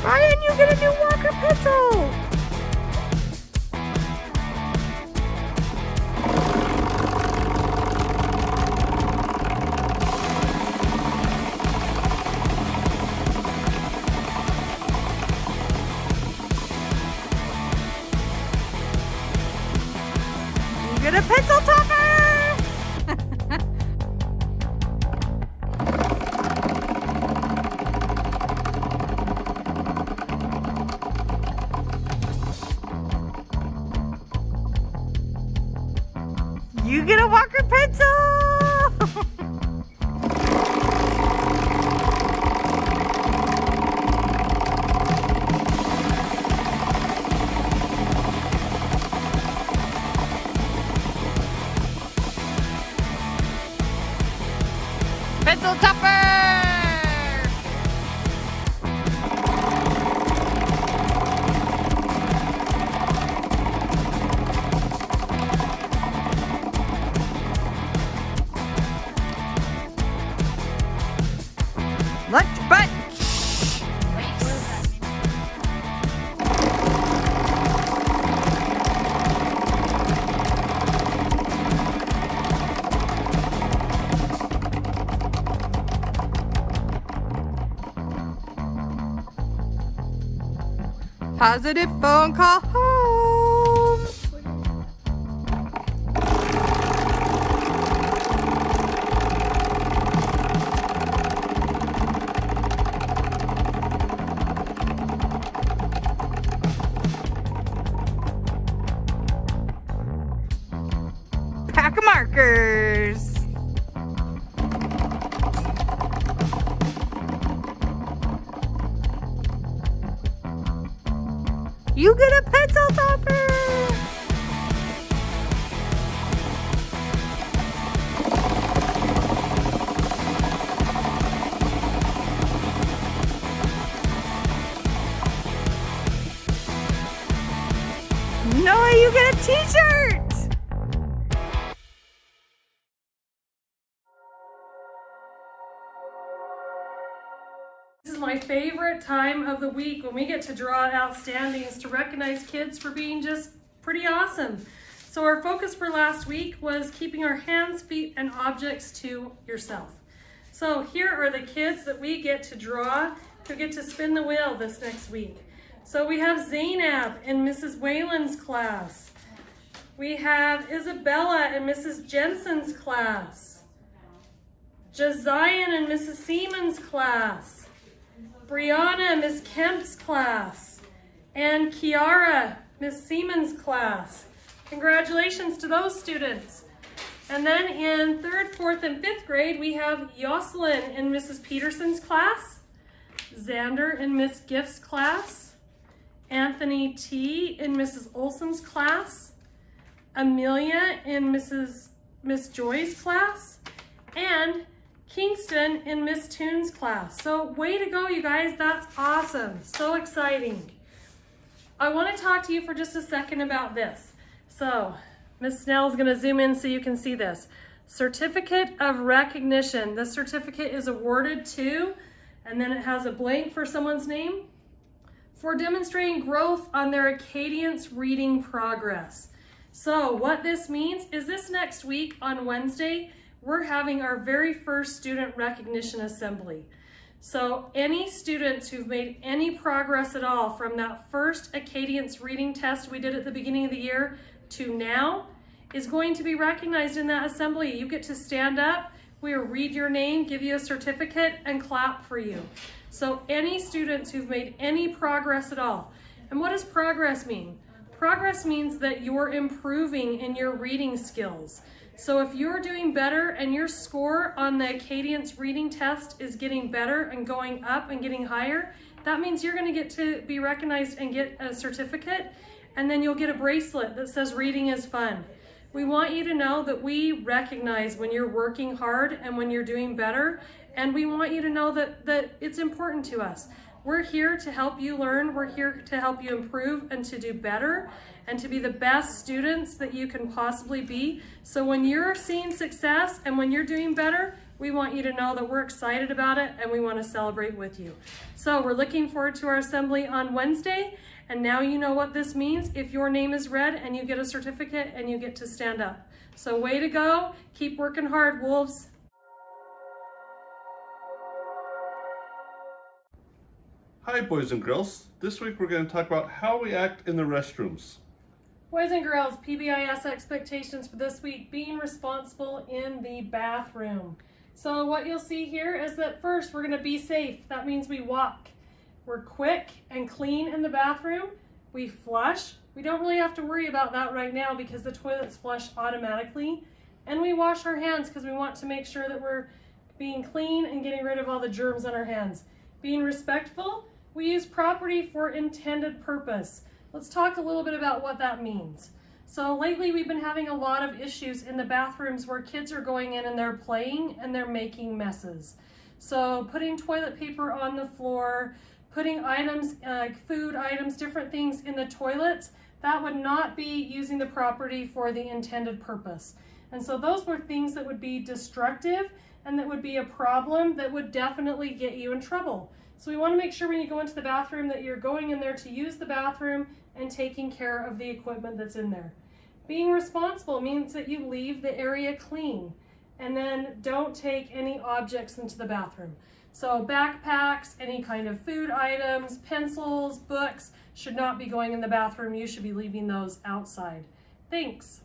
Ryan, you get a new Walker pencil! You get a pencil topper! You get a Walker pencil! Pencil topper! Lunch bunch! Positive phone call home. Pack of markers. You get a pencil topper! Noah, you get a t-shirt! This is my favorite time of the week when we get to draw outstandings to recognize kids for being just pretty awesome. So our focus for last week was keeping our hands, feet, and objects to yourself. So here are the kids that we get to draw who get to spin the wheel this next week. So we have Zainab in Mrs. Whalen's class. We have Isabella in Mrs. Jensen's class. Josiah in Mrs. Seaman's class. Brianna, Miss Kemp's class, and Kiara, Miss Seaman's class. Congratulations to those students. And then in 3rd, 4th, and 5th grade, we have Jocelyn in Mrs. Peterson's class, Xander in Miss Gift's class, Anthony T. in Mrs. Olson's class, Amelia in Miss Joy's class, and Kingston in Miss Toon's class. So way to go, you guys. That's awesome. So exciting. I want to talk to you for just a second about this. So Miss Snell's going to zoom in so you can see this. Certificate of recognition. This certificate is awarded to, and then it has a blank for someone's name, for demonstrating growth on their Acadience reading progress. So what this means is this next week on Wednesday, we're having our very first student recognition assembly. So any students who've made any progress at all from that first Acadience reading test we did at the beginning of the year to now is going to be recognized in that assembly. You get to stand up, we'll read your name, give you a certificate, and clap for you. So any students who've made any progress at all. And what does progress mean? Progress means that you're improving in your reading skills. So if you're doing better and your score on the Acadience reading test is getting better and going up and getting higher, that means you're going to get to be recognized and get a certificate, and then you'll get a bracelet that says reading is fun. We want you to know that we recognize when you're working hard and when you're doing better, and we want you to know that it's important to us. We're here to help you learn, we're here to help you improve and to do better and to be the best students that you can possibly be. So when you're seeing success and when you're doing better, We want you to know that we're excited about it and we want to celebrate with you. So we're looking forward to our assembly on Wednesday, and now you know what this means if your name is read and you get a certificate and you get to stand up. So way to go, keep working hard, Wolves. Hi boys and girls, this week we're going to talk about how we act in the restrooms. Boys and girls, PBIS expectations for this week: being responsible in the bathroom. So what you'll see here is that first we're going to be safe. That means we walk. We're quick and clean in the bathroom. We flush. We don't really have to worry about that right now because the toilets flush automatically. And we wash our hands because we want to make sure that we're being clean and getting rid of all the germs on our hands. Being respectful, we use property for intended purpose. Let's talk a little bit about what that means. So lately we've been having a lot of issues in the bathrooms where kids are going in and they're playing and they're making messes. So putting toilet paper on the floor, putting items, food items, different things in the toilets, that would not be using the property for the intended purpose. And so those were things that would be destructive and that would be a problem that would definitely get you in trouble. So we want to make sure when you go into the bathroom that you're going in there to use the bathroom and taking care of the equipment that's in there. Being responsible means that you leave the area clean and then don't take any objects into the bathroom. So backpacks, any kind of food items, pencils, books should not be going in the bathroom. You should be leaving those outside. Thanks.